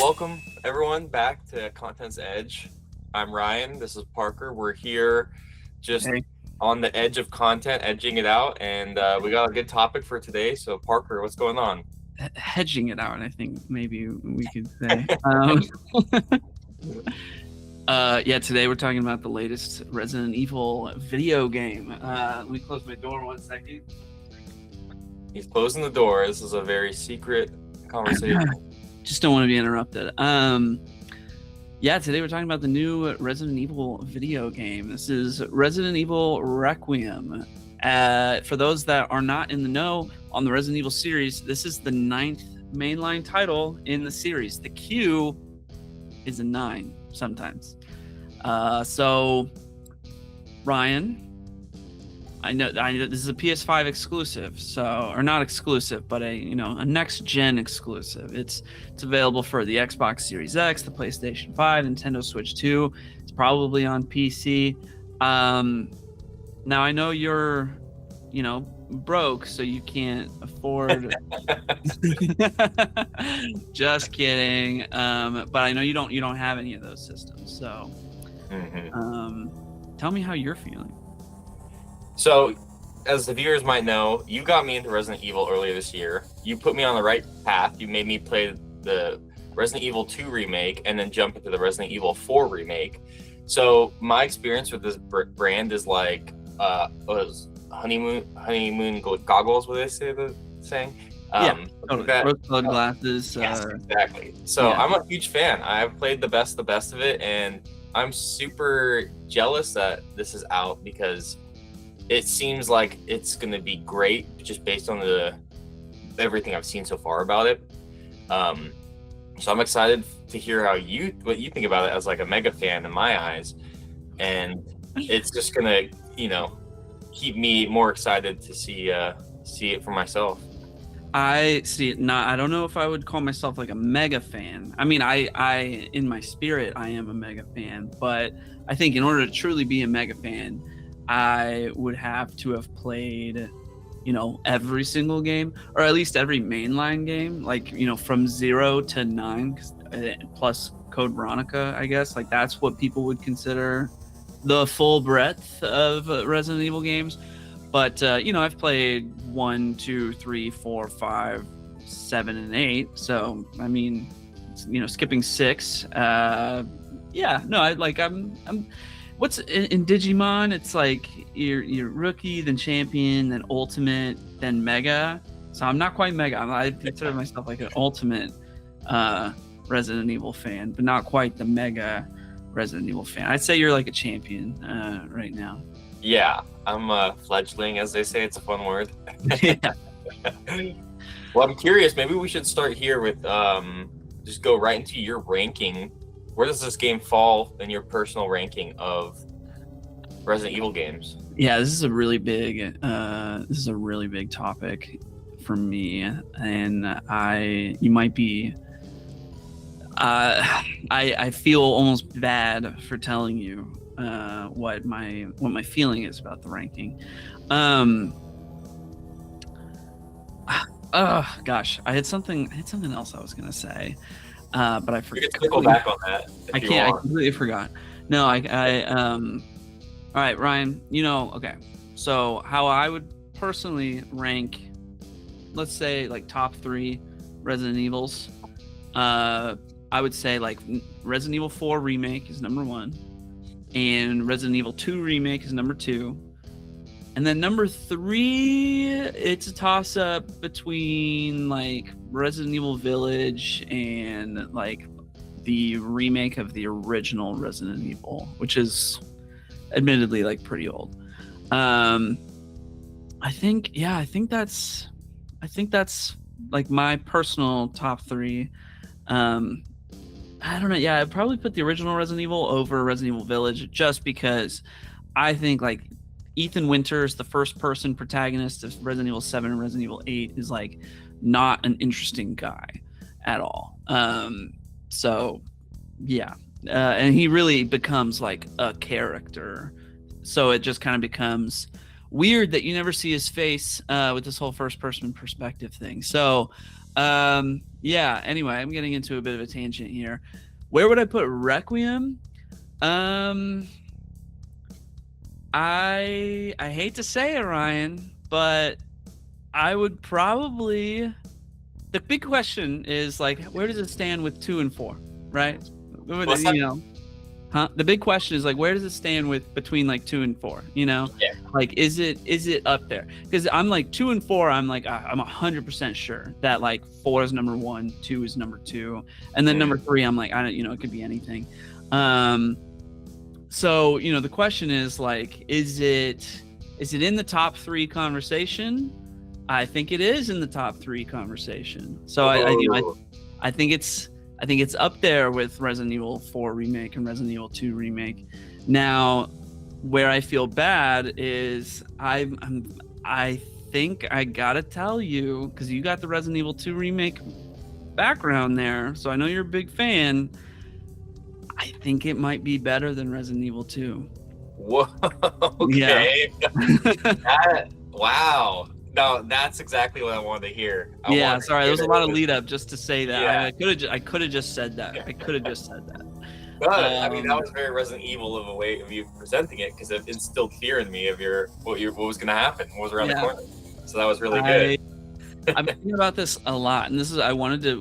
Welcome everyone back to Content's Edge. I'm Ryan. This is Parker. We're here just Hey. on the edge of content, edging it out, and we got a good topic for today. So, Parker, what's going on? Hedging it out, I think maybe we could say. Yeah, today we're talking about the latest Resident Evil video game. Let me close my door 1 second. He's closing the door. This is a very secret conversation. Just don't want to be interrupted. Yeah, today we're talking about the new Resident Evil video game. This is Resident Evil Requiem. For those that are not in the know on the Resident Evil series, this is the 9th mainline title in the series. The Q is a 9 sometimes. So, Ryan, I know this is a PS5 exclusive, or not exclusive, but a next gen exclusive. It's available for the Xbox Series X, the PlayStation 5, Nintendo Switch 2. It's probably on PC. Now I know you're, broke, so you can't afford. Just kidding. But I know you don't have any of those systems. So, tell me how you're feeling. So, as the viewers might know, you got me into Resident Evil earlier this year. You put me on the right path. You made me play the Resident Evil 2 remake and then jump into the Resident Evil 4 remake. So my experience with this brand is like was honeymoon goggles. What they say the saying? Totally. Rose-colored glasses. Yes, exactly. So yeah. I'm a huge fan. I've played the best of it, and I'm super jealous that this is out because it seems like it's going to be great just based on everything I've seen so far about it. So I'm excited to hear what you think about it as like a mega fan in my eyes. And it's just going to, keep me more excited to see it for myself. I see it I don't know if I would call myself like a mega fan. I mean, I in my spirit, I am a mega fan, but I think in order to truly be a mega fan, I would have to have played, every single game, or at least every mainline game, like, from 0 to 9, plus Code Veronica, I guess. Like, that's what people would consider the full breadth of Resident Evil games. But, I've played 1, 2, 3, 4, 5, 7, and 8. So, I mean, skipping 6. What's in Digimon? It's like you're rookie, then champion, then ultimate, then mega. So I'm not quite mega. I consider myself like an ultimate Resident Evil fan, but not quite the mega Resident Evil fan. I'd say you're like a champion right now. Yeah, I'm a fledgling, as they say. It's a fun word. Yeah. Well, I'm curious. Maybe we should start here with just go right into your ranking. Where does this game fall in your personal ranking of Resident Evil games? Yeah, this is a really big topic for me, and you might be. I feel almost bad for telling you what my feeling is about the ranking. Oh gosh, I had something else I was gonna say. But I forgot. You can go back on that. I completely forgot. No, all right, Ryan, okay. So how I would personally rank, let's say like top 3 Resident Evils, I would say like Resident Evil 4 remake is number 1, and Resident Evil 2 remake is number 2. And then number 3, it's a toss-up between like Resident Evil Village and like the remake of the original Resident Evil, which is admittedly like pretty old. I think that's like my personal top 3. I don't know. Yeah, I'd probably put the original Resident Evil over Resident Evil Village just because I think like Ethan Winters, the first-person protagonist of Resident Evil 7 and Resident Evil 8, is like not an interesting guy at all. So yeah, and he really becomes like a character. So it just kind of becomes weird that you never see his face with this whole first-person perspective thing. So Yeah. Anyway, I'm getting into a bit of a tangent here. Where would I put Requiem? I hate to say it, Ryan, but I would probably. The big question is like, where does it stand with 2 and 4, right? What's that? You know, huh? The big question is like, where does it stand with between like 2 and 4? You know, Yeah. like is it up there? Because I'm like 2 and 4. I'm like I'm 100% sure that like 4 is number 1, 2 is number 2, and then number 3. I'm like I don't, it could be anything. So the question is like, is it in the top 3 conversation? I think it is in the top 3 conversation. So I think it's up there with Resident Evil 4 remake and Resident Evil 2 remake. Now, where I feel bad is I think I gotta tell you, because you got the Resident Evil 2 remake background there, so I know you're a big fan. I think it might be better than Resident Evil 2. Whoa. Okay. Yeah. Wow. No, that's exactly what I wanted to hear. Sorry, there was a lot of lead up just to say that. Yeah. I could have just said that. I could have just said that. But I mean, that was very Resident Evil of a way of you presenting it, because it instilled fear in me of what was going to happen, what was around the corner. So that was really good. I've been thinking about this a lot, and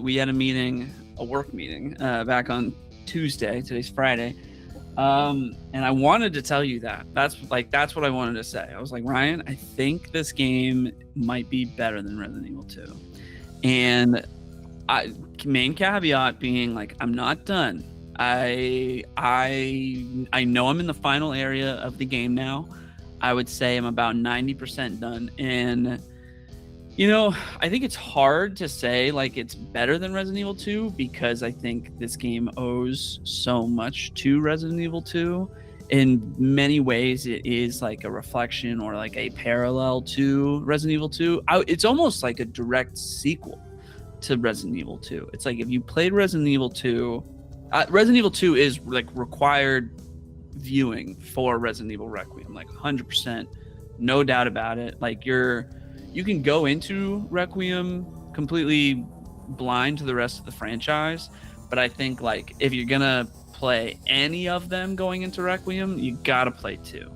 we had a work meeting back on Tuesday. Today's Friday. And I wanted to tell you that. That's what I wanted to say. I was like, Ryan, I think this game might be better than Resident Evil 2. And main caveat being like, I'm not done. I know I'm in the final area of the game now. I would say I'm about 90% done. And I think it's hard to say like it's better than Resident Evil 2, because I think this game owes so much to Resident Evil 2. In many ways, it is like a reflection or like a parallel to Resident Evil 2. It's almost like a direct sequel to Resident Evil 2. It's like if you played Resident Evil 2, Resident Evil 2 is like required viewing for Resident Evil Requiem, like 100%, no doubt about it. Like you can go into Requiem completely blind to the rest of the franchise, but I think like if you're gonna play any of them going into Requiem, you gotta play 2.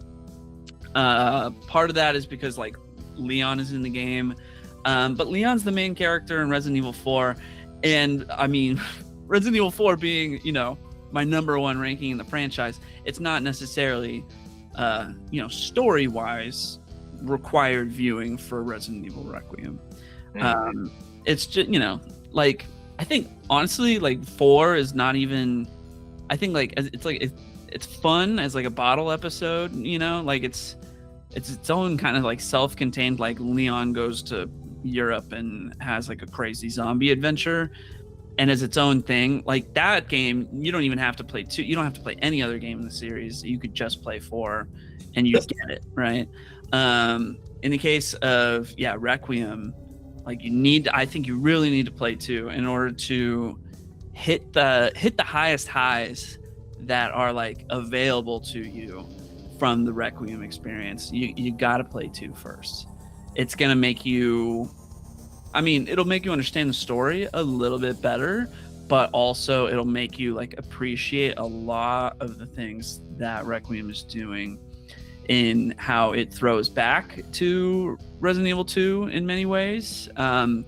Part of that is because like Leon is in the game, but Leon's the main character in Resident Evil 4, and I mean, Resident Evil 4 being my number 1 ranking in the franchise, it's not necessarily story wise required viewing for Resident Evil Requiem. It's just like I think honestly like 4 is not even, I think like it's fun as like a bottle episode, like it's its own kind of like self-contained, like Leon goes to Europe and has like a crazy zombie adventure and as its own thing. Like that game, you don't even have to play 2, you don't have to play any other game in the series, you could just play 4 and you get it, right? In the case of Requiem, like I think you really need to play 2 in order to hit the highest highs that are like available to you from the Requiem experience. You got to play 2 first. It's gonna make you, it'll make you understand the story a little bit better, but also it'll make you like appreciate a lot of the things that Requiem is doing in how it throws back to Resident Evil 2 in many ways. I don't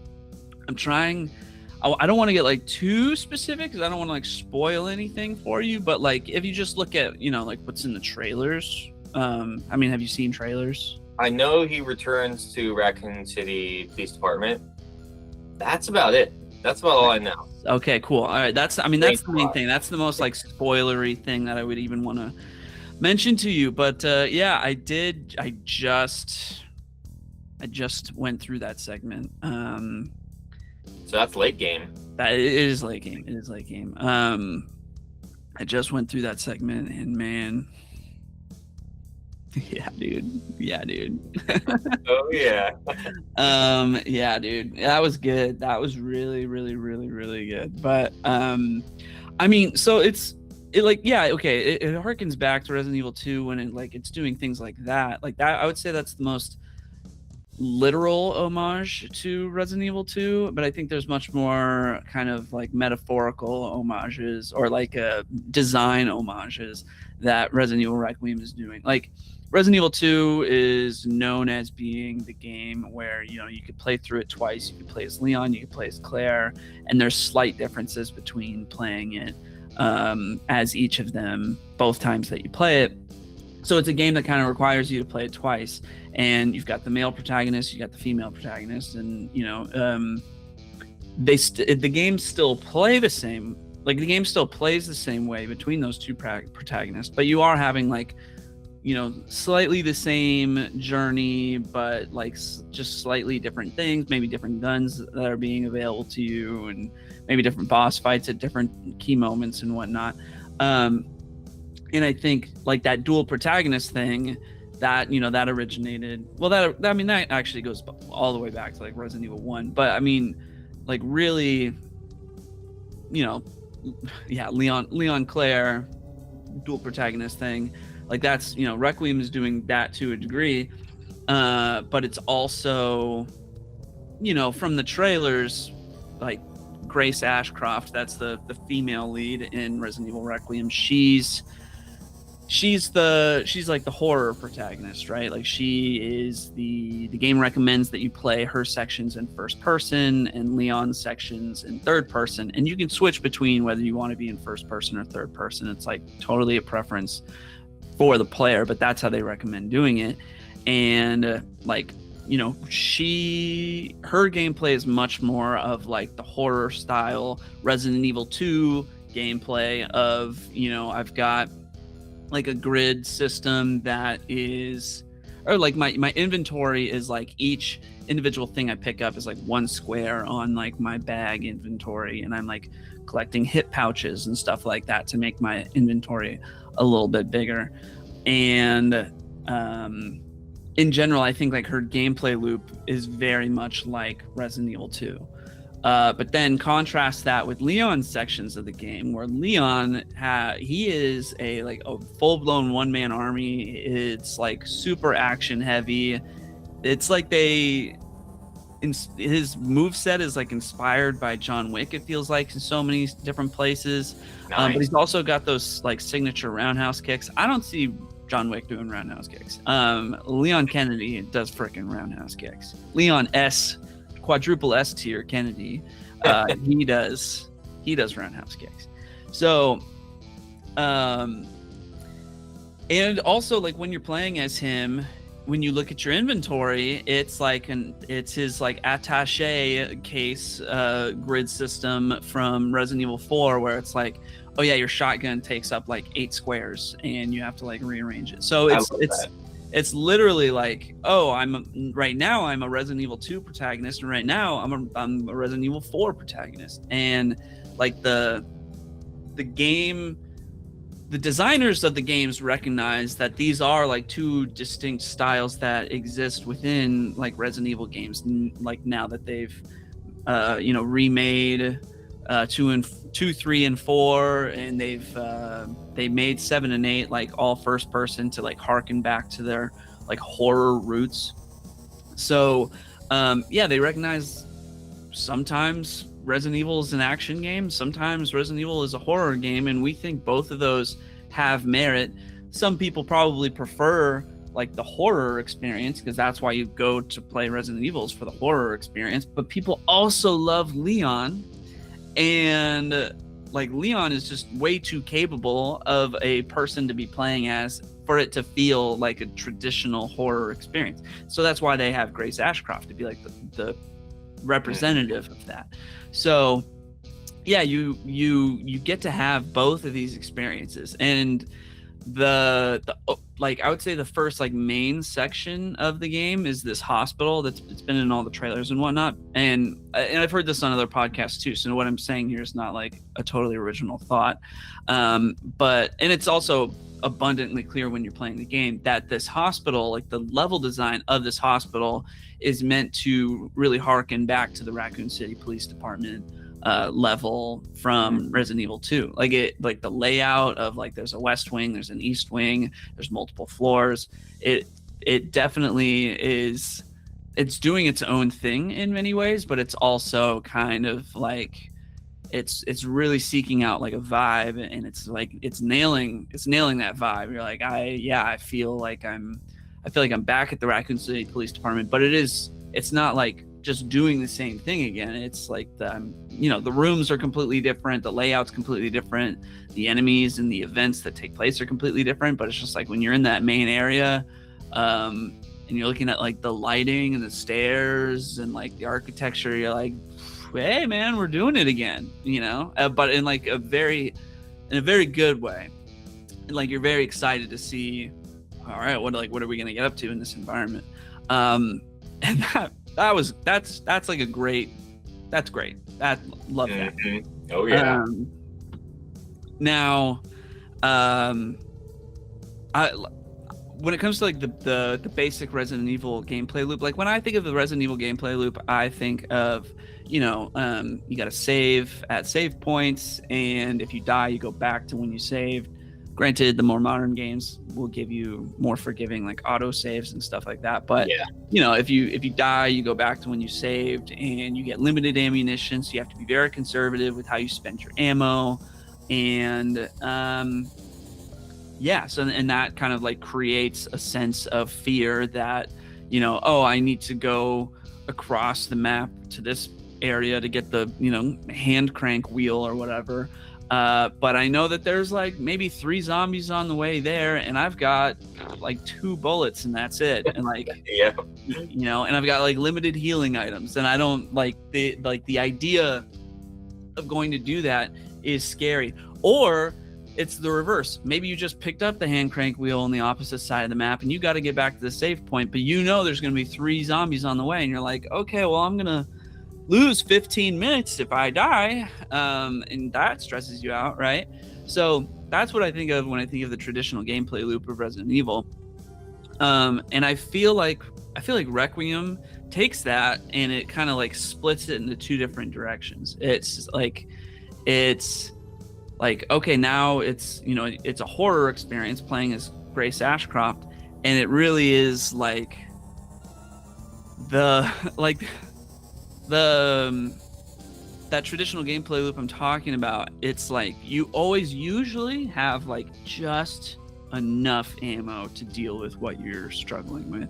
want to get like too specific because I don't want to like spoil anything for you, but like if you just look at like what's in the trailers, have you seen trailers? I know he returns to Raccoon City Police Department. That's about it. That's about all I know. Okay, cool. All right, that's the main thing. That's the most like spoilery thing that I would even want to mention to you. But I just went through that segment. So that's late game. It is late game. I just went through that segment and man, yeah, dude. Oh yeah. Yeah, dude. That was good. That was really, really, really, really good. But so it harkens back to Resident Evil 2 when it's doing things like that. Like that, I would say that's the most literal homage to Resident Evil 2, but I think there's much more kind of like metaphorical homages or like design homages that Resident Evil Requiem is doing. Like Resident Evil 2 is known as being the game where, you know, you could play through it twice. You could play as Leon, you could play as Claire, and there's slight differences between playing it as each of them both times that you play it. So it's a game that kind of requires you to play it twice, and you've got the male protagonist, you got the female protagonist, and you know the games still play the same. Like the game still plays the same way between those two protagonists, but you are having like, you know, slightly the same journey, but like just slightly different things, maybe different guns that are being available to you, and maybe different boss fights at different key moments and whatnot. And I think like that dual protagonist thing that, you know, that originated, well, that actually goes all the way back to like Resident Evil 1. But I mean, like really, you know, yeah, Leon Claire dual protagonist thing. Like that's, you know, Requiem is doing that to a degree. But it's also, you know, from the trailers, like Grace Ashcroft, that's the female lead in Resident Evil Requiem. She's like the horror protagonist, right? Like she is the game recommends that you play her sections in first person and Leon's sections in third person, and you can switch between whether you want to be in first person or third person. It's like totally a preference for the player, but that's how they recommend doing it. And like, you know, her gameplay is much more of like the horror style Resident Evil 2 gameplay of, you know, I've got like a grid system that is, or like my inventory is like each individual thing I pick up is like one square on like my bag inventory, and I'm like collecting hip pouches and stuff like that to make my inventory a little bit bigger. And in general, I think like her gameplay loop is very much like Resident Evil 2. But then contrast that with Leon's sections of the game, where Leon he is a full-blown one-man army. It's like super action heavy. It's like his moveset is like inspired by John Wick, it feels like, in so many different places. Nice. But he's also got those like signature roundhouse kicks. I don't see John Wick doing roundhouse kicks. Leon Kennedy does frickin' roundhouse kicks. Leon quadruple S tier Kennedy, he does roundhouse kicks. So and also like when you're playing as him, when you look at your inventory, it's his like attaché case grid system from Resident Evil 4, where it's like, oh yeah, your shotgun takes up like 8 squares and you have to like rearrange it. So it's literally like, oh, right now I'm a Resident Evil 2 protagonist, and right now I'm a Resident Evil 4 protagonist. And like the designers of the games recognize that these are like two distinct styles that exist within like Resident Evil games. Like now that they've remade 2, 3, and 4, and they made 7 and 8 like all first person to like harken back to their like horror roots. So they recognize sometimes Resident Evil is an action game, sometimes Resident Evil is a horror game, and we think both of those have merit. Some people probably prefer like the horror experience because that's why you go to play Resident Evils, for the horror experience, but people also love Leon. And like Leon is just way too capable of a person to be playing as for it to feel like a traditional horror experience. So that's why they have Grace Ashcroft to be like the representative of that. So yeah, you get to have both of these experiences. And the like I would say the first like main section of the game is this hospital it's been in all the trailers and whatnot, and I've heard this on other podcasts too, so what I'm saying here is not like a totally original thought, but it's also abundantly clear when you're playing the game that this hospital, like the level design of this hospital, is meant to really harken back to the Raccoon City Police Department level from Resident Evil 2. Like the layout of like there's a west wing, there's an east wing, there's multiple floors. It definitely is it's doing its own thing in many ways, but it's also kind of like it's really seeking out like a vibe, and it's like it's nailing that vibe. You're like, I feel like I'm back at the Raccoon City Police Department, but it's not like just doing the same thing again. It's like the rooms are completely different, the layout's completely different, the enemies and the events that take place are completely different. But it's just like when you're in that main area, and you're looking at like the lighting and the stairs and like the architecture, you're like, hey man, we're doing it again, but in like a very good way. Like you're very excited to see, all right, what are we gonna get up to in this environment? And that's like a great, that's great. That love that. Oh yeah. Now, when it comes to like the basic Resident Evil gameplay loop, like when I think of the Resident Evil gameplay loop, I think of, you got to save at save points, and if you die, you go back to when you saved. Granted, the more modern games will give you more forgiving like auto saves and stuff like that. But if you die, you go back to when you saved, and you get limited ammunition, so you have to be very conservative with how you spend your ammo. And so and that kind of like creates a sense of fear that, I need to go across the map to this area to get the hand crank wheel or whatever. But I know that there's like maybe 3 zombies on the way there, and I've got like 2 bullets, and that's it. And like, and I've got like limited healing items, and I don't like the idea of going to do that is scary. Or it's the reverse. Maybe you just picked up the hand crank wheel on the opposite side of the map, and you got to get back to the save point, but there's going to be 3 zombies on the way, and you're like, okay, well, I'm going to lose 15 minutes if I die, and that stresses you out, right? So that's what I think of when I think of the traditional gameplay loop of Resident Evil. And I feel like Requiem takes that and it kind of like splits it into 2 different directions. It's like okay, now it's it's a horror experience playing as Grace Ashcroft, and it really is like that traditional gameplay loop I'm talking about. It's like you always usually have like just enough ammo to deal with what you're struggling with,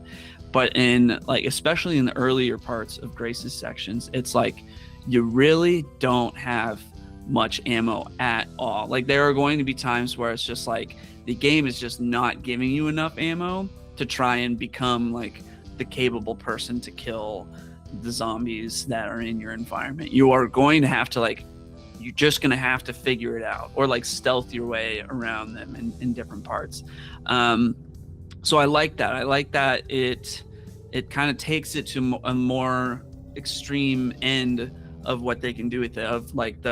but in like especially in the earlier parts of Grace's sections, it's like you really don't have much ammo at all. Like there are going to be times where it's just like the game is just not giving you enough ammo to try and become like the capable person to kill the zombies that are in your environment. You are going to have to you're just going to have to figure it out, or like stealth your way around them in different parts. So I like that it kind of takes it to a more extreme end of what they can do with it, of like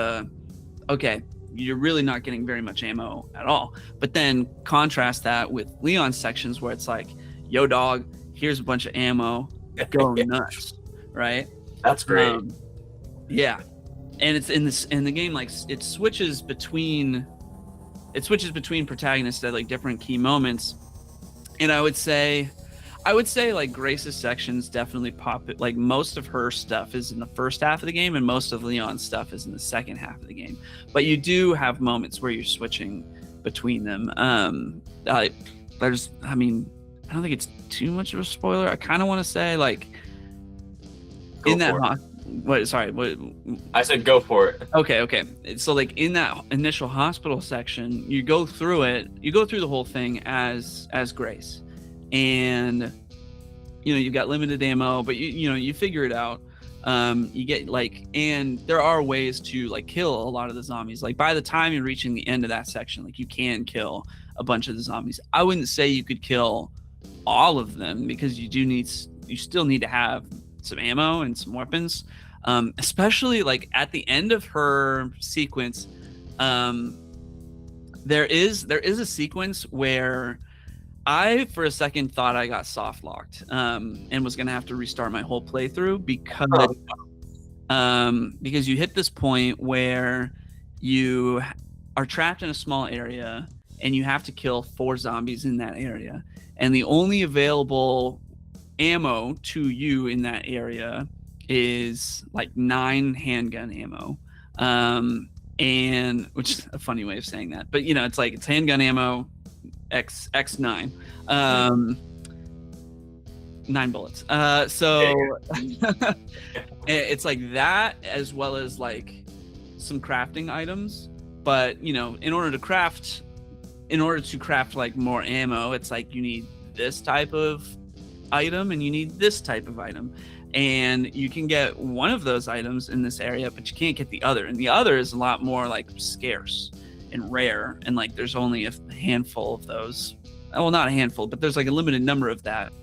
okay, you're really not getting very much ammo at all. But then contrast that with Leon's sections where it's like, yo dog, here's a bunch of ammo, go nuts, right? That's great. Yeah. And it's in the game, like it switches between protagonists at like different key moments. And I would say like Grace's sections definitely pop it. Like most of her stuff is in the first half of the game, and most of Leon's stuff is in the second half of the game. But you do have moments where you're switching between them. I don't think it's too much of a spoiler. I kind of want to say like Go in that what I said, go for it. Okay. So like in that initial hospital section, you go through the whole thing as Grace. And you've got limited ammo, but you figure it out. You get and there are ways to kill a lot of the zombies. Like by the time you're reaching the end of that section, you can kill a bunch of the zombies. I wouldn't say you could kill all of them, because you still need to have some ammo and some weapons. Especially at the end of her sequence, there is a sequence where I, for a second, thought I got soft locked, and was gonna have to restart my whole playthrough because you hit this point where you are trapped in a small area and you have to kill 4 zombies in that area, and the only available ammo to you in that area is like 9 handgun ammo, and which is a funny way of saying that, but it's like it's handgun ammo x9, 9 bullets. So it's like that, as well as like some crafting items. But in order to craft like more ammo, it's like you need this type of item and you need this type of item, and you can get one of those items in this area, but you can't get the other, and the other is a lot more like scarce and rare, and like there's only a handful of those. Well, not a handful, but there's like a limited number of that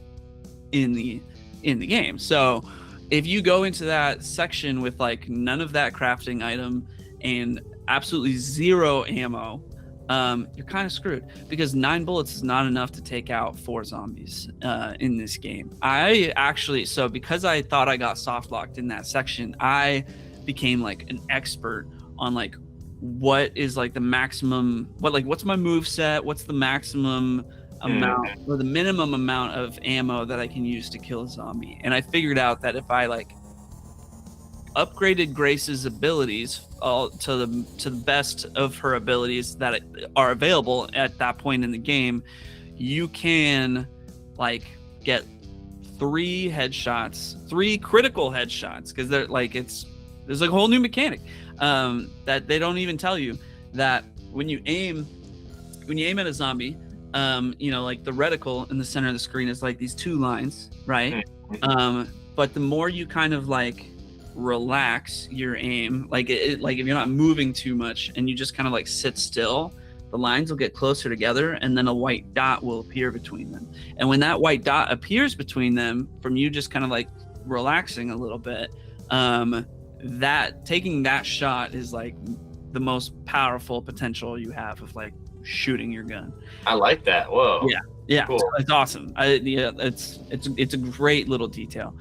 in the game. So if you go into that section with like none of that crafting item and absolutely 0 ammo, you're kind of screwed, because 9 bullets is not enough to take out 4 zombies in this game. So because I thought I got soft locked in that section, I became like an expert on like what is like the maximum, what's my move set, what's the maximum amount or the minimum amount of ammo that I can use to kill a zombie. And I figured out that if I like upgraded Grace's abilities to the best of her abilities that are available at that point in the game, you can like get 3 critical headshots, because they're like there's like a whole new mechanic that they don't even tell you, that when you aim at a zombie, like the reticle in the center of the screen is like these 2 lines, right? But the more you kind of like relax your aim, like like if you're not moving too much and you just kind of like sit still, the lines will get closer together, and then a white dot will appear between them. And when that white dot appears between them from you just kind of like relaxing a little bit, that taking that shot is like the most powerful potential you have of like shooting your gun. I like that. Whoa. Yeah, cool. It's awesome. It's a great little detail.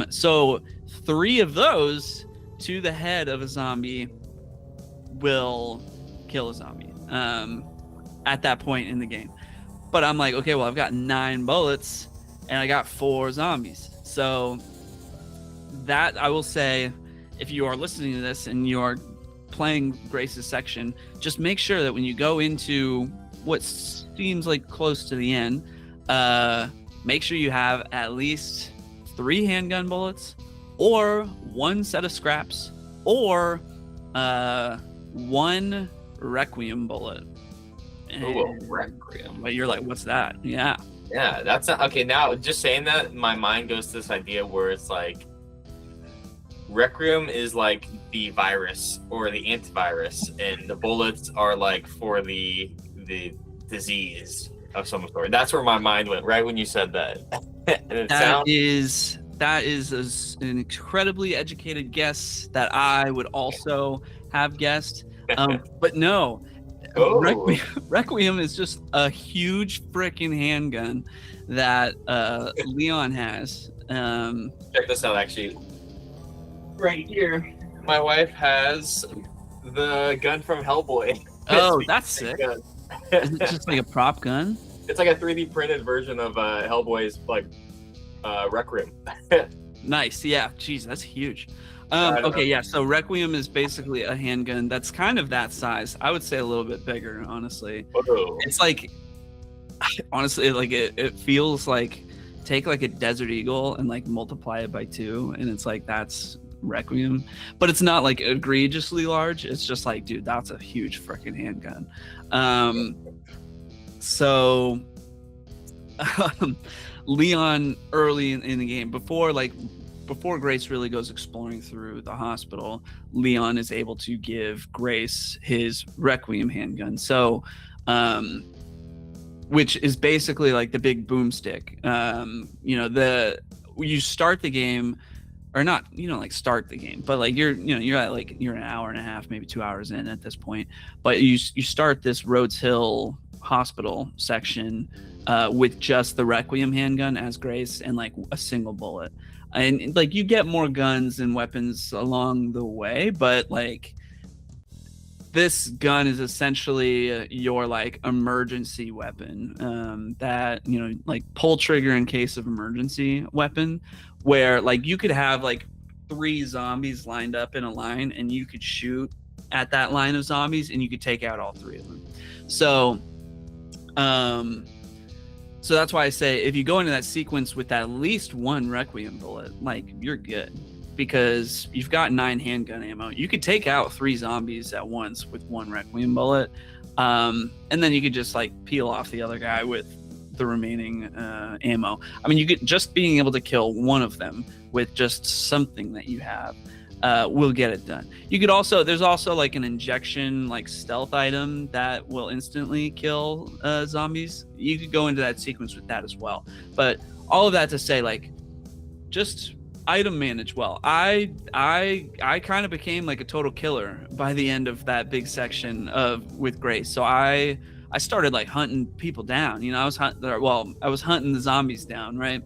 So 3 of those to the head of a zombie will kill a zombie at that point in the game. But I'm like, okay, well, I've got 9 bullets and I got 4 zombies. So that, I will say, if you are listening to this and you are playing Grace's section, just make sure that when you go into what seems like close to the end, make sure you have at least 3 handgun bullets, or 1 set of scraps, or 1 Requiem bullet. Oh, Requiem. But you're like, what's that? Yeah, that's not, okay. Now, just saying that, my mind goes to this idea where it's like Requiem is like the virus or the antivirus, and the bullets are like for the disease of some sort. That's where my mind went right when you said that. And that is an incredibly educated guess that I would also have guessed. But no, Requiem is just a huge freaking handgun that Leon has. Check this out, actually. Right here, my wife has the gun from Hellboy. Oh, that's sick. Is it just like a prop gun? It's like a 3D printed version of Hellboy's like Requiem. Nice. Yeah. Jeez, that's huge. Okay. Yeah. So Requiem is basically a handgun that's kind of that size. I would say a little bit bigger, honestly. Whoa. It's like, honestly, like it feels like, take like a Desert Eagle and like multiply it by 2, and it's like that's Requiem. But it's not like egregiously large. It's just like, dude, that's a huge freaking handgun. So Leon, early in the game, before Grace really goes exploring through the hospital, Leon is able to give Grace his Requiem handgun. So which is basically like the big boomstick. You start the game, or not, like start the game, but like you're at like, you're an hour and a half, maybe 2 hours in at this point, but you start this Rhodes Hill hospital section with just the Requiem handgun as Grace and like a single bullet, and like you get more guns and weapons along the way, but like this gun is essentially your like emergency weapon, that, you know, like pull trigger in case of emergency weapon, where like you could have like 3 zombies lined up in a line and you could shoot at that line of zombies and you could take out all 3 of them. So so that's why I say if you go into that sequence with at least 1 Requiem bullet, like you're good, because you've got 9 handgun ammo. You could take out 3 zombies at once with 1 Requiem bullet, and then you could just like peel off the other guy with the remaining ammo. I mean, you could just being able to kill 1 of them with just something that you have will get it done. You could also, there's also like an injection, like stealth item that will instantly kill zombies. You could go into that sequence with that as well. But all of that to say, like, just item manage well. I kind of became like a total killer by the end of that big section with Grace. So I started like hunting people down. You know, I was hunting the zombies down, right?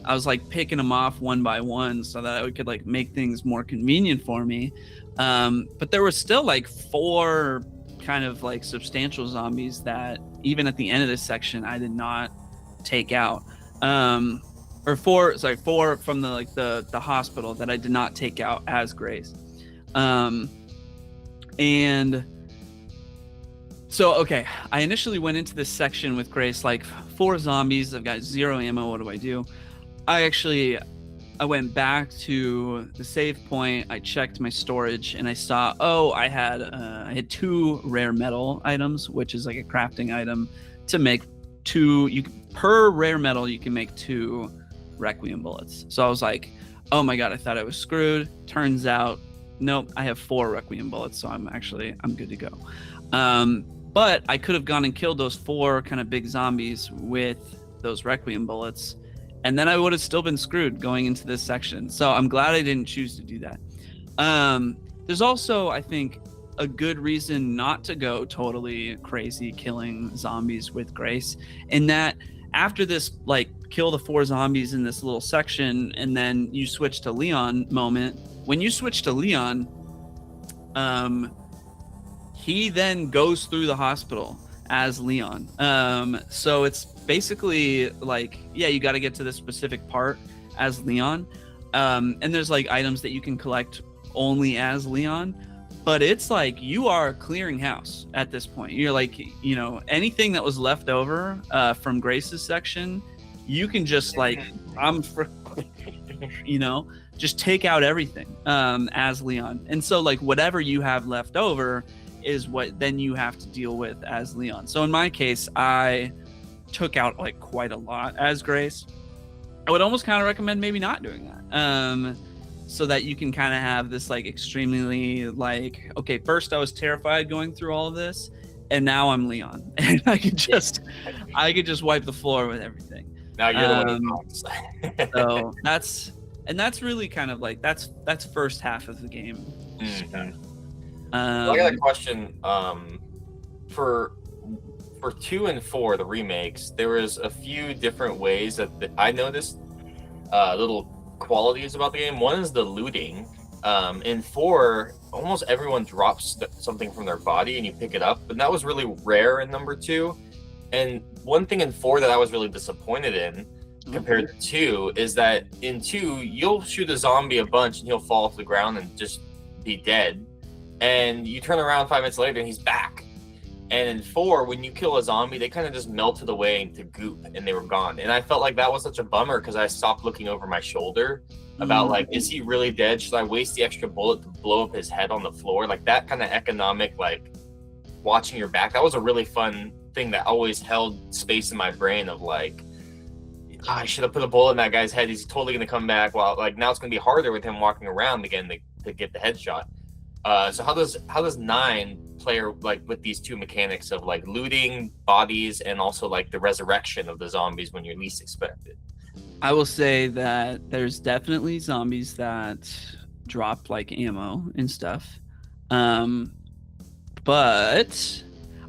I was like picking them off one by one so that I could like make things more convenient for me. But there were still like 4 kind of like substantial zombies that even at the end of this section I did not take out. Or 4 from the like the hospital that I did not take out as Grace. And so, okay, I initially went into this section with Grace, like 4 zombies. I've got 0 ammo. What do I do? I went back to the save point. I checked my storage and I saw, I had 2 rare metal items, which is like a crafting item to make 2. Per rare metal, you can make 2 Requiem bullets. So I was like, oh my god, I thought I was screwed. Turns out, nope, I have 4 Requiem bullets, so I'm good to go. But I could have gone and killed those 4 kind of big zombies with those Requiem bullets, and then I would have still been screwed going into this section. So I'm glad I didn't choose to do that. There's also, I think, a good reason not to go totally crazy killing zombies with Grace, in that after this, like, kill the 4 zombies in this little section, and then you switch to Leon moment. When you switch to Leon, he then goes through the hospital as Leon. So it's basically like, yeah, you got to get to this specific part as Leon. And there's like items that you can collect only as Leon, but it's like you are clearing house at this point. You're like, you know, anything that was left over from Grace's section, you can just like, you know, just take out everything as Leon. And so like whatever you have left over is what then you have to deal with as Leon. So in my case, I took out like quite a lot as Grace. I would almost kind of recommend maybe not doing that, so that you can kind of have this like extremely like, okay, first I was terrified going through all of this, and now I'm Leon, and I could just wipe the floor with everything. Now you're the one who So that's really kind of like that's first half of the game. Mm-hmm. I got a question. For 2 and 4, the remakes, there was a few different ways that I noticed little qualities about the game. One is the looting. In 4, almost everyone drops something from their body and you pick it up, but that was really rare in number 2. And one thing in 4 that I was really disappointed in compared to 2 is that in 2, you'll shoot a zombie a bunch and he'll fall off the ground and just be dead. And you turn around 5 minutes later and he's back. And in 4, when you kill a zombie, they kind of just melted away into goop and they were gone. And I felt like that was such a bummer because I stopped looking over my shoulder about like, is he really dead? Should I waste the extra bullet to blow up his head on the floor? Like that kind of economic, like watching your back. That was a really fun thing that always held space in my brain of like, I should have put a bullet in that guy's head. He's totally going to come back. Well, like now it's going to be harder with him walking around again to get the headshot. So how does 9 play like with these 2 mechanics of like looting bodies and also like the resurrection of the zombies when you're least expected? I will say that there's definitely zombies that drop like ammo and stuff, but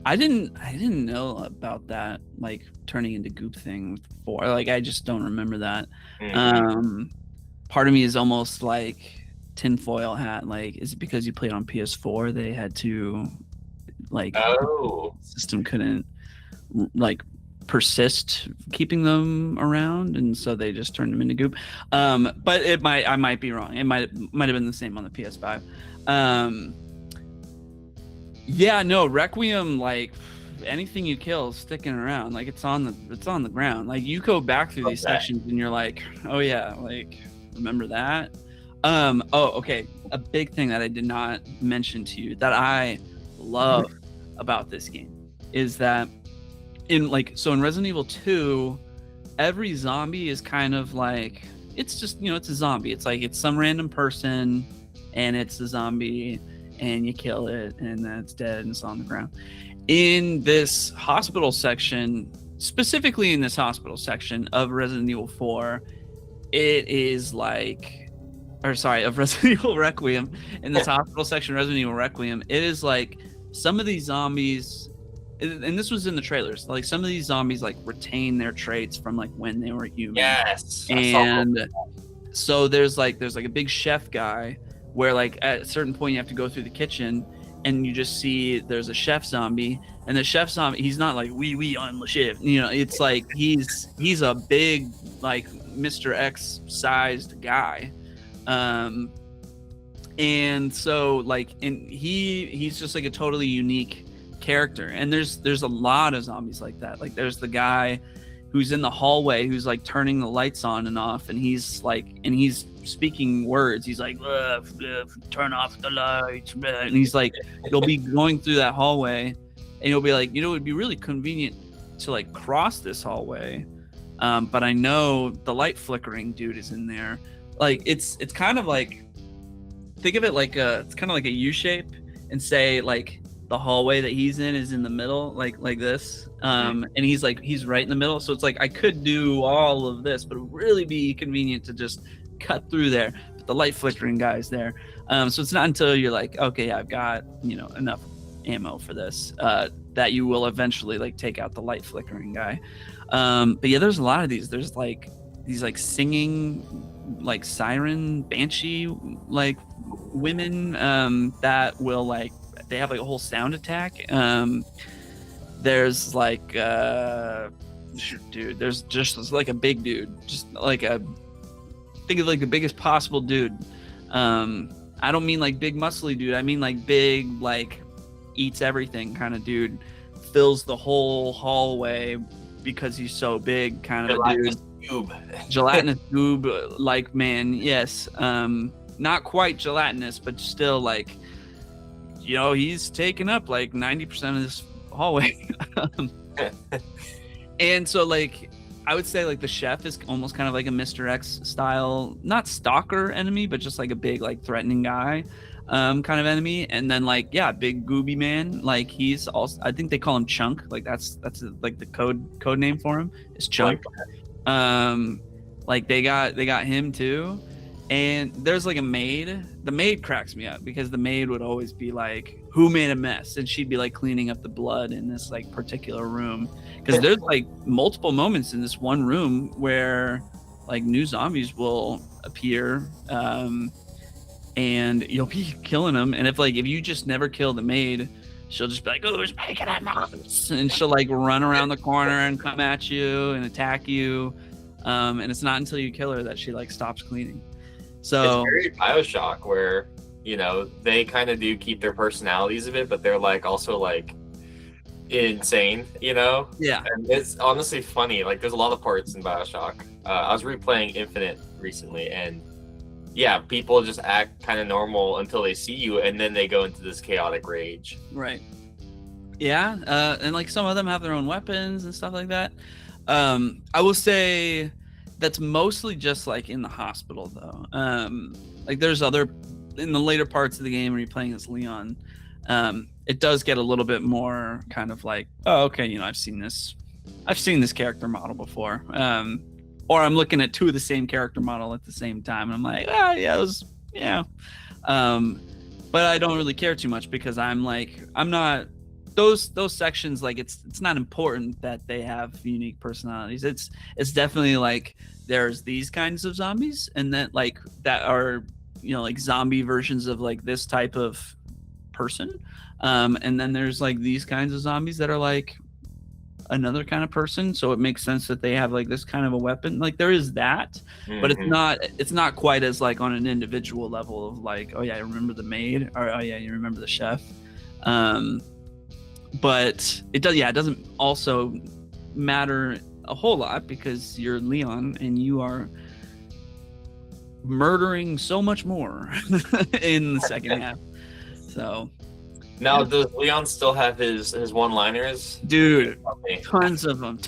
I didn't know about that like turning into goop thing with 4. Like I just don't remember that. Part of me is almost like, tinfoil hat. Like, is it because you played on PS4? They had to, like, Oh, the system couldn't like persist keeping them around, and so they just turned them into goop. But I might be wrong. It might have been the same on the PS5. Yeah, no, Requiem, like anything you kill is sticking around. Like it's on the ground. Like you go back through these sections and you're like, oh yeah, like remember that. Okay. A big thing that I did not mention to you that I love about this game is that in Resident Evil 2, every zombie is kind of like, it's just, it's a zombie. It's like it's some random person and it's a zombie and you kill it and then it's dead and it's on the ground. In this hospital section, specifically in this hospital section of Resident Evil 4, it is like, of Resident Evil Requiem, in this hospital section of Resident Evil Requiem, it is like some of these zombies, and this was in the trailers, like some of these zombies like retain their traits from like when they were human. Yes. And so there's like a big chef guy where like at a certain point you have to go through the kitchen and you just see there's a chef zombie, and the chef zombie, he's not like we on the chef, it's like he's a big like Mr. X sized guy. And so like, and he's just like a totally unique character, and there's a lot of zombies like that. Like there's the guy who's in the hallway who's like turning the lights on and off, and he's speaking words. He's like, turn off the lights, and he's like, you'll be going through that hallway and you'll be like, it'd be really convenient to like cross this hallway, but I know the light flickering dude is in there. Like it's kind of like, think of it like it's kind of like a U shape, and say like the hallway that he's in is in the middle, like this, and he's right in the middle. So it's like I could do all of this, but it would really be convenient to just cut through there. But the light flickering guy's there, so it's not until you're like, okay, I've got enough ammo for this, that you will eventually like take out the light flickering guy. But yeah, there's a lot of these. There's like these like singing like siren banshee like women that will like, they have like a whole sound attack. There's like there's just like a big dude, just like think of like the biggest possible dude. I don't mean like big muscly dude, I mean like big, like eats everything kind of dude, fills the whole hallway because he's so big kind of a dude. Gelatinous goob like man, yes. Not quite gelatinous, but still like, he's taken up like 90% of this hallway. And so like I would say like the chef is almost kind of like a Mr. X style, not stalker enemy, but just like a big like threatening guy kind of enemy. And then like, yeah, big gooby man, like he's also, I think they call him Chunk, like that's like the code name for him is Chunk. Like they got him too. And there's like a maid. The maid cracks me up because the maid would always be like, who made a mess? And she'd be like cleaning up the blood in this like particular room, because there's like multiple moments in this one room where like new zombies will appear, and you'll be killing them, and if you just never kill the maid, she'll just be like, oh, who's making a mess? And she'll like run around the corner and come at you and attack you, and it's not until you kill her that she like stops cleaning. So it's very BioShock, where they kind of do keep their personalities a bit, but they're like also like insane, Yeah. And it's honestly funny. Like there's a lot of parts in BioShock. I was replaying Infinite recently, and yeah, people just act kind of normal until they see you, and then they go into this chaotic rage. Right. Yeah, and like some of them have their own weapons and stuff like that. I will say that's mostly just like in the hospital though. Like there's other, in the later parts of the game where you're playing as Leon, it does get a little bit more kind of like, oh, okay, I've seen this character model before, or I'm looking at two of the same character model at the same time, and I'm like, yeah, it was, yeah. But I don't really care too much because I'm not those sections, like it's not important that they have unique personalities. It's definitely like there's these kinds of zombies, and then like that are like zombie versions of like this type of person. And then there's like these kinds of zombies that are like another kind of person, so it makes sense that they have like this kind of a weapon. Like there is that, but it's not quite as like on an individual level of like, oh yeah, I remember the maid, or oh yeah, you remember the chef. But it doesn't also matter a whole lot because you're Leon and you are murdering so much more in the second half. So now, does Leon still have his one-liners? Dude, tons of them.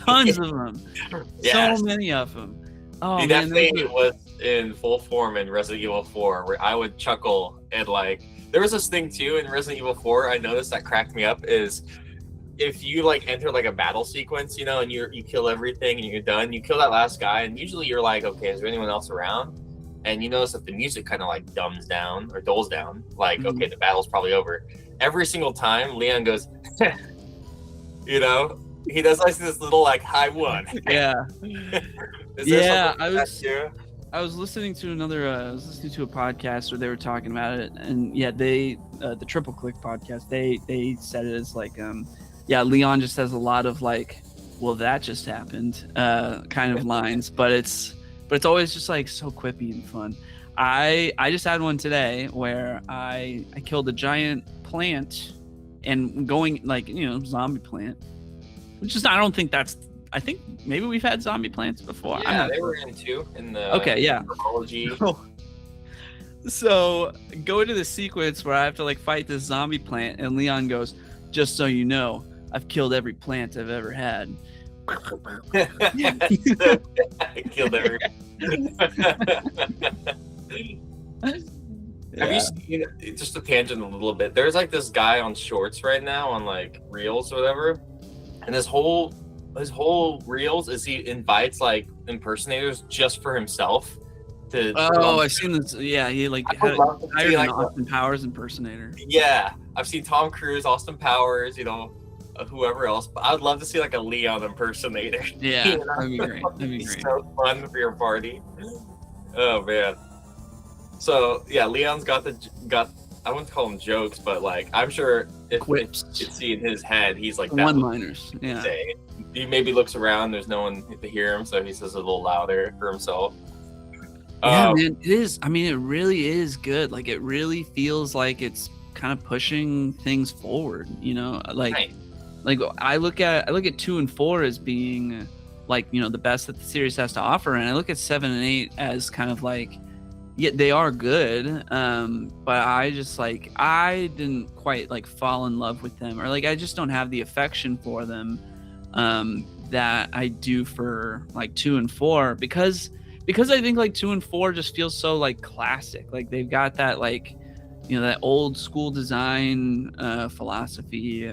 Yes. So many of them. Oh, he definitely was in full form in Resident Evil 4, where I would chuckle and like. There was this thing too in Resident Evil 4 I noticed that cracked me up is if you like enter like a battle sequence, and you kill everything and you're done, you kill that last guy, and usually you're like, okay, is there anyone else around? And you notice that the music kind of like dulls down, like, okay, the battle's probably over. Every single time Leon goes, he does like this little like high one. Yeah. I was listening to a podcast where they were talking about it, and yeah, they the Triple Click podcast, they said it as like Leon just has a lot of like, well, that just happened kind of lines, but it's always just like so quippy and fun. I just had one today where I killed a giant plant and going like, zombie plant, which is, I think maybe we've had zombie plants before. Yeah, they were in too in the herbology. So go to the sequence where I have to like fight this zombie plant, and Leon goes, "Just so you know, I've killed every plant I've ever had." I killed every. Have you seen, just a tangent a little bit, there's like this guy on shorts right now on like reels or whatever, and his whole reels is he invites like impersonators just for himself to I've seen this. Yeah, he like hired an Austin Powers impersonator. Yeah, I've seen Tom Cruise, Austin Powers, whoever else, but I'd love to see like a Leon impersonator. Yeah, that'd be great. So fun for your party. Oh man. So yeah, Leon's got I wouldn't call them jokes, but like I'm sure if you could see in his head, he's like one-liners. Yeah. He maybe looks around, there's no one to hear him, so he says a little louder for himself. Yeah, man, it is. I mean, it really is good. Like it really feels like it's kind of pushing things forward. Like. Right. Like I look at 2 and 4 as being like, the best that the series has to offer, and I look at 7 and 8 as kind of like, yeah, they are good, but I just like, I didn't quite like fall in love with them, or like I just don't have the affection for them that I do for like 2 and 4, because I think like 2 and 4 just feels so like classic. Like they've got that like, that old school design philosophy,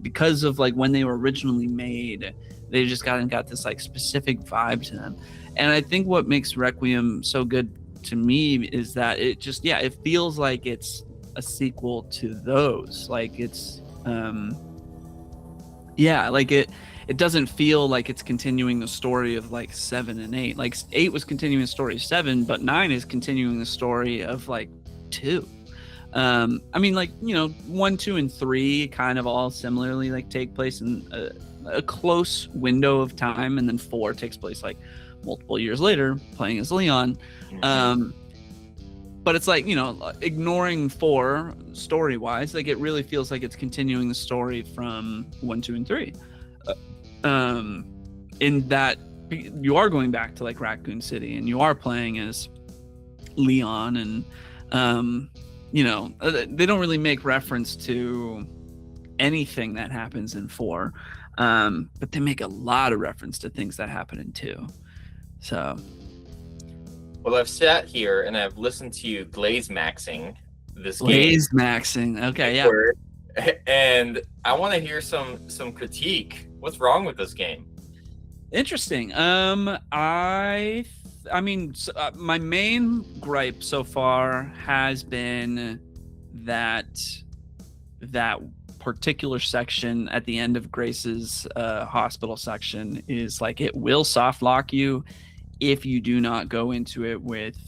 because of like when they were originally made, they just got this like specific vibe to them. And I think what makes Requiem so good to me is that it just, it feels like it's a sequel to those. Like it's, like it doesn't feel like it's continuing the story of like 7 and 8. Like 8 was continuing the story of 7, but 9 is continuing the story of like 2. I mean, like, 1, 2, and 3 kind of all similarly like take place in a close window of time, and then 4 takes place like multiple years later, playing as Leon. But it's like, ignoring 4 story wise, like it really feels like it's continuing the story from 1, 2, and 3. In that you are going back to like Raccoon City, and you are playing as Leon, and they don't really make reference to anything that happens in 4, but they make a lot of reference to things that happen in 2. So, well, I've sat here and I've listened to you glaze maxing this game. Glaze maxing, okay, yeah. And I want to hear some critique. What's wrong with this game? Interesting. I mean, my main gripe so far has been that particular section at the end of Grace's hospital section is like, it will soft lock you if you do not go into it with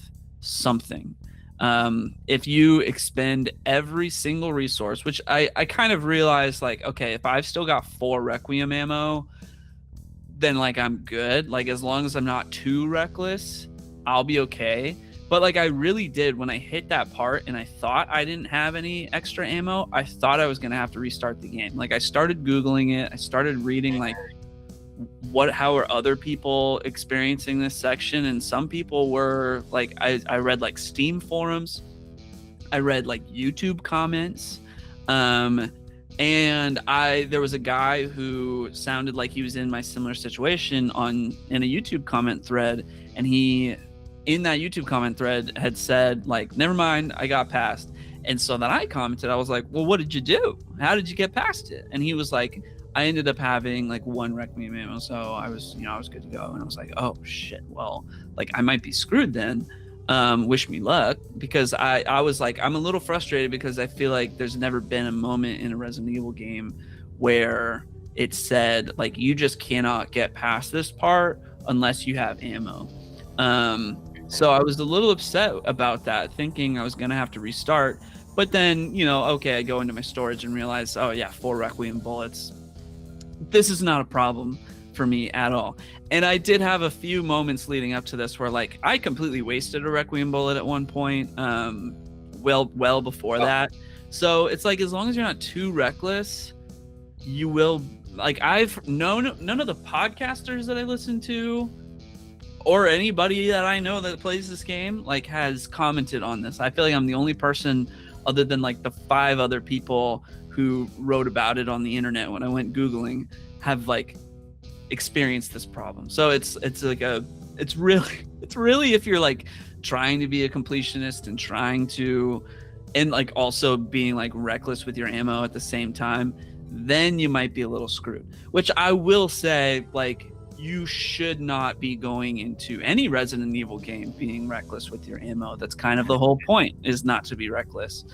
something. If you expend every single resource, which I kind of realized, like, okay, if I've still got 4 Requiem ammo, then like I'm good. Like as long as I'm not too reckless, I'll be okay. But like I really did, when I hit that part and I thought I didn't have any extra ammo, I thought I was gonna have to restart the game. Like I started Googling it, I started reading like how are other people experiencing this section, and some people were like, I read like Steam forums, I read like YouTube comments, and there was a guy who sounded like he was in my similar situation in a YouTube comment thread, and he in that YouTube comment thread had said like, never mind, I got past. And so then I commented, I was like, well, what did you do? How did you get past it? And he was like, I ended up having like 1 Requiem ammo, so I was good to go. And I was like, oh shit, well, like I might be screwed then. Wish me luck, because I was like, I'm a little frustrated because I feel like there's never been a moment in a Resident Evil game where it said like you just cannot get past this part unless you have ammo. So I was a little upset about that, thinking I was gonna have to restart. But then, okay, I go into my storage and realize, oh yeah, 4 Requiem bullets. This is not a problem for me at all. And I did have a few moments leading up to this where like I completely wasted a Requiem bullet at one point, well before that. So it's like, as long as you're not too reckless, you will, like, I've known none of the podcasters that I listen to or anybody that I know that plays this game like has commented on this. I feel like I'm the only person other than like the 5 other people who wrote about it on the internet when I went Googling have like experienced this problem. So it's really if you're like trying to be a completionist and trying to, and like also being like reckless with your ammo at the same time, then you might be a little screwed. Which I will say, like, you should not be going into any Resident Evil game being reckless with your ammo. That's kind of the whole point, is not to be reckless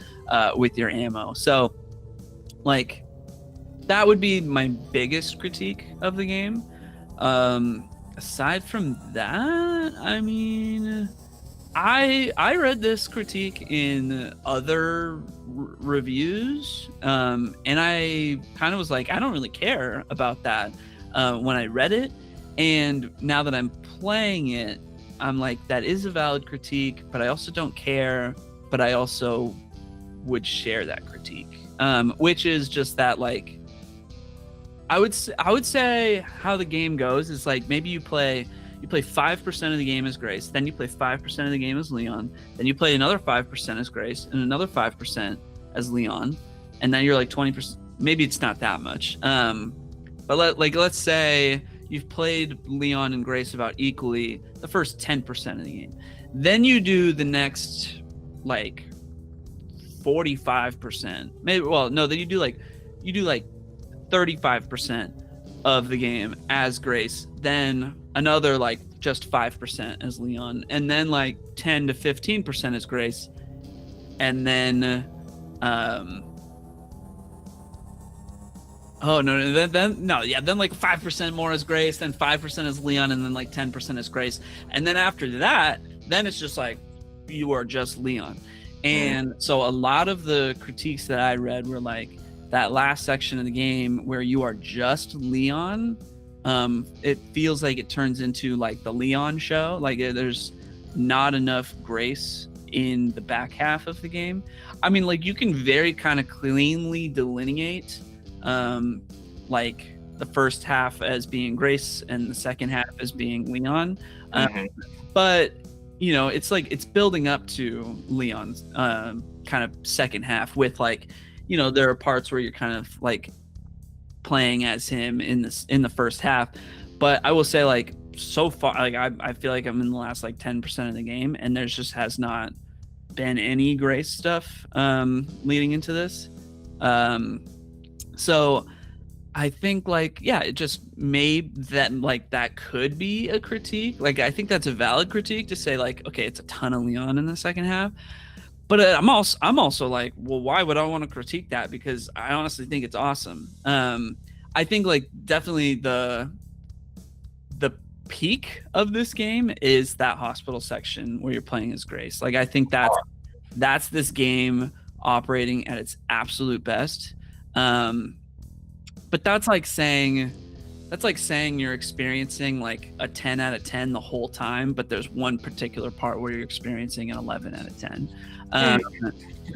with your ammo. So like that would be my biggest critique of the game. Aside from that, I mean, I read this critique in other reviews, and I kind of was like, I don't really care about that when I read it. And now that I'm playing it, I'm like, that is a valid critique, but I also don't care, but I also would share that critique, which is just that, like, I would say how the game goes is like, maybe you play 5% of the game as Grace, then you play 5% of the game as Leon, then you play another 5% as Grace and another 5% as Leon, and then you're like 20%. Maybe it's not that much, but let's say you've played Leon and Grace about equally the first 10% of the game. Then you do the next like 45%. Maybe, well, no, then you do like 35% of the game as Grace, then another like just 5% as Leon, and then like 10 to 15% as Grace, and then then like 5% more as Grace, then 5% as Leon, and then like 10% as Grace. And then after that, then it's just like you are just Leon. And so a lot of the critiques that I read were like, that last section of the game where you are just Leon, it feels like it turns into like the Leon show. Like there's not enough Grace in the back half of the game. I mean, like, you can very kind of cleanly delineate like the first half as being Grace and the second half as being Leon, but it's like it's building up to Leon's kind of second half with, like, there are parts where you're kind of like playing as him in the first half. But I will say, like, so far, like I feel like I'm in the last like 10% of the game, and there's just has not been any Grace stuff leading into this. So I think, like, yeah, it just made that, like, that could be a critique. Like, I think that's a valid critique to say, like, okay, it's a ton of Leon in the second half. But I'm also like, well, why would I want to critique that? Because I honestly think it's awesome. I think, like, definitely the peak of this game is that hospital section where you're playing as Grace. Like, I think that's this game operating at its absolute best. But that's like saying you're experiencing like a 10 out of 10 the whole time, but there's one particular part where you're experiencing an 11 out of 10.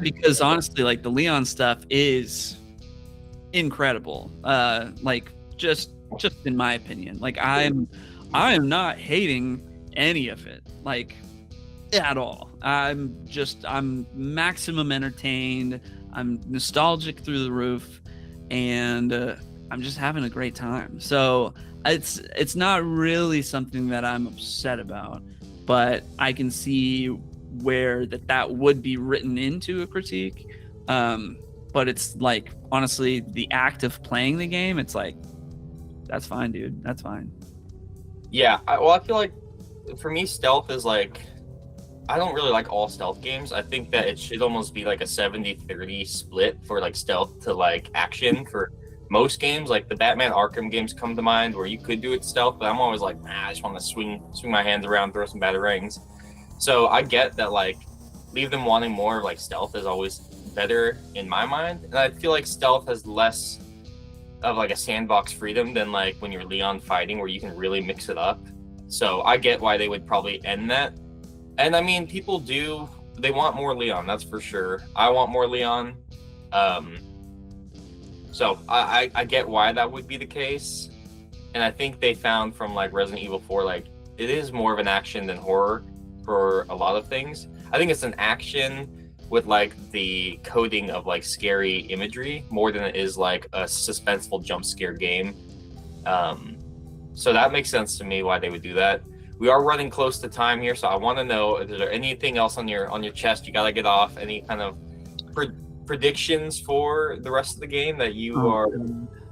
Because honestly, like the Leon stuff is incredible. Like just in my opinion, like I am not hating any of it, like at all. I'm maximum entertained. I'm nostalgic through the roof, and I'm just having a great time. So it's not really something that I'm upset about, but I can see where that would be written into a critique. But it's like, honestly, the act of playing the game, it's like, that's fine, dude. That's fine. Yeah, I feel like for me, stealth is like, I don't really like all stealth games. I think that it should almost be like a 70-30 split for like stealth to like action for most games. Like the Batman Arkham games come to mind where you could do it stealth, but I'm always like, nah, I just want to swing my hands around, throw some batarangs. So I get that, like, leave them wanting more like stealth is always better in my mind. And I feel like stealth has less of like a sandbox freedom than like when you're Leon fighting, where you can really mix it up. So I get why they would probably end that. And I mean, people they want more Leon, that's for sure. I want more Leon. So I get why that would be the case. And I think they found from like Resident Evil 4, like it is more of an action than horror for a lot of things. I think it's an action with like the coding of like scary imagery more than it is like a suspenseful jump scare game. So that makes sense to me why they would do that. We are running close to time here, so I want to know, is there anything else on your chest you got to get off? Any kind of predictions for the rest of the game that you are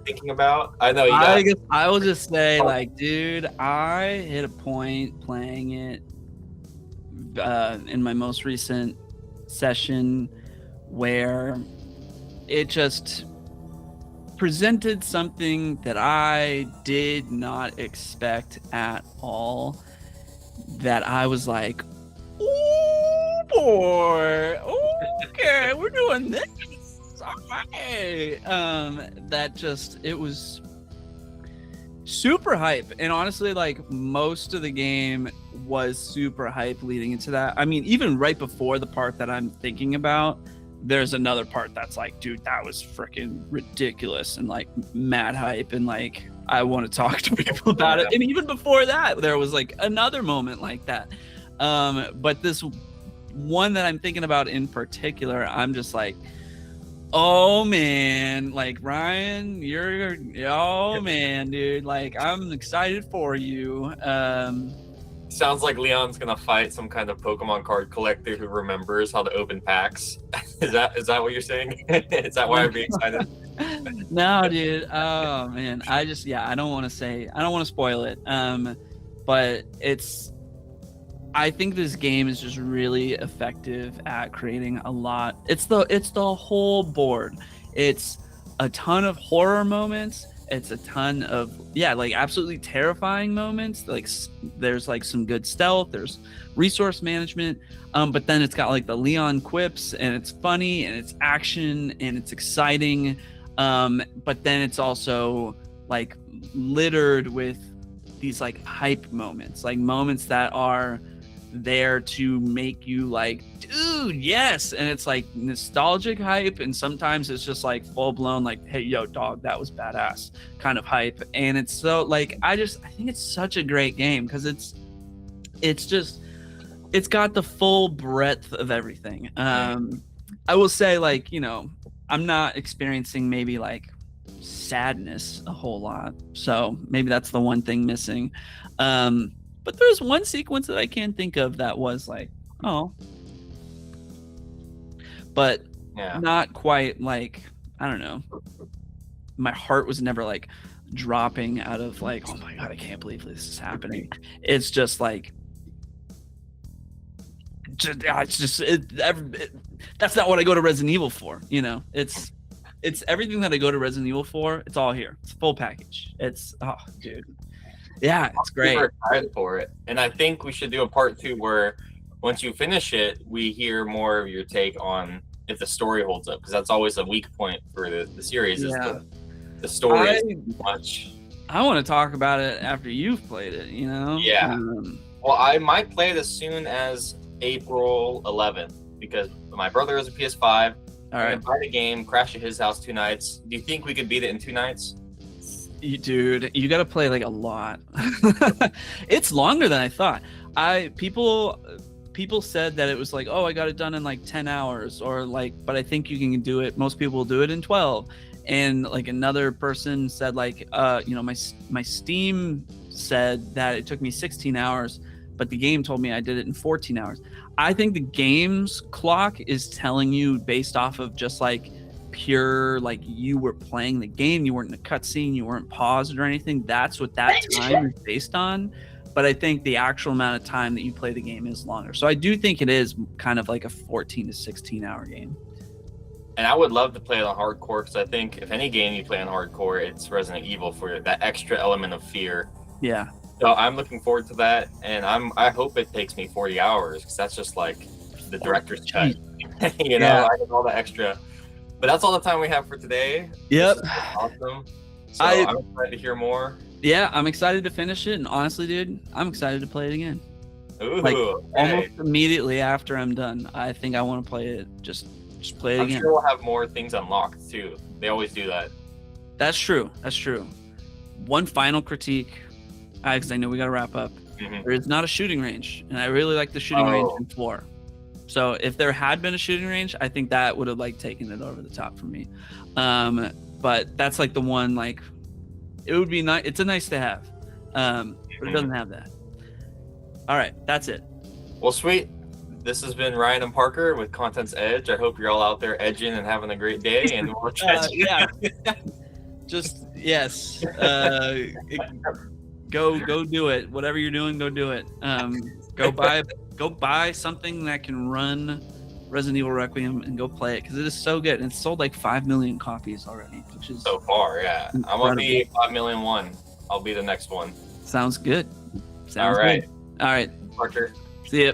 thinking about? I know you got. I guess I will just say, like, dude, I hit a point playing it in my most recent session where it just presented something that I did not expect at all. That I was like, oh boy, okay, we're doing this. All right. It was super hype. And honestly, like most of the game was super hype leading into that. I mean, even right before the part that I'm thinking about, there's another part that's like, dude, that was freaking ridiculous and like mad hype, and like I want to talk to people about it. And even before that, there was like another moment like that. But this one that I'm thinking about in particular, I'm just like, oh man, like Ryan, oh man, dude, like I'm excited for you. Sounds like Leon's gonna fight some kind of Pokemon card collector who remembers how to open packs. Is that what you're saying? Is that why I'm being excited? No, dude. Oh man, I don't want to spoil it. But I think this game is just really effective at creating a lot. It's the whole board. It's a ton of horror moments. It's a ton of like absolutely terrifying moments. Like there's like some good stealth. There's resource management. But then it's got like the Leon quips, and it's funny, and it's action, and it's exciting. But then it's also like littered with these like hype moments, like moments that are there to make you like, dude, yes. And it's like nostalgic hype, and sometimes it's just like full blown like, hey yo dog, that was badass kind of hype. And it's so like, I think it's such a great game because it's got the full breadth of everything. I will say, like, you know, I'm not experiencing maybe like sadness a whole lot, so maybe that's the one thing missing. But there's one sequence that I can't think of that was like, oh, but not quite like, I don't know. My heart was never like dropping out of like, oh my God, I can't believe this is happening. It's just like, that's not what I go to Resident Evil for. You know, it's everything that I go to Resident Evil for. It's all here. It's a full package. It's, oh, dude. Yeah, it's great. We're excited for it, and I think we should do a part 2 where once you finish it, we hear more of your take on if the story holds up, because that's always a weak point for the series. Is the story is too much. I want to talk about it after you've played it. Yeah. Well, I might play it as soon as April 11th because my brother has a PS5. All right. Buy the game, crash at his house 2 nights. Do you think we could beat it in 2 nights? Dude, you got to play like a lot. It's longer than I thought. People said that it was like, oh, I got it done in like 10 hours or like, but I think you can do it. Most people will do it in 12. And like another person said like, my Steam said that it took me 16 hours, but the game told me I did it in 14 hours. I think the game's clock is telling you based off of just like pure, like you were playing the game, you weren't in a cutscene, you weren't paused or anything. That's what that time is based on. But I think the actual amount of time that you play the game is longer. So I do think it is kind of like a 14 to 16 hour game. And I would love to play it on hardcore because I think if any game you play on hardcore, it's Resident Evil for that extra element of fear. Yeah. So I'm looking forward to that, and I hope it takes me 40 hours because that's just like the director's cut. I get all the extra. But that's all the time we have for today. Yep. Awesome. So I'm excited to hear more. Yeah, I'm excited to finish it, and honestly, dude, I'm excited to play it again. Ooh, like almost immediately after I'm done, I think I want to play it. Just play it again. I'm sure we'll have more things unlocked too. They always do that. That's true. One final critique, because I know we got to wrap up. Mm-hmm. There is not a shooting range, and I really like the shooting range in 4. So if there had been a shooting range, I think that would have like taken it over the top for me. But that's like the one, like it would be nice. It's a nice to have, but it doesn't have that. All right, that's it. Well, sweet. This has been Ryan and Parker with Content's Edge. I hope you're all out there edging and having a great day. And we'll catch you. Yeah. Just yes. Go do it. Whatever you're doing, go do it. Go buy something that can run Resident Evil Requiem and go play it because it is so good. And it's sold like 5 million copies already, which is so far. Yeah, incredible. I'm gonna be 5 million one. I'll be the next one. Sounds good. All right. All right. Parker. See ya.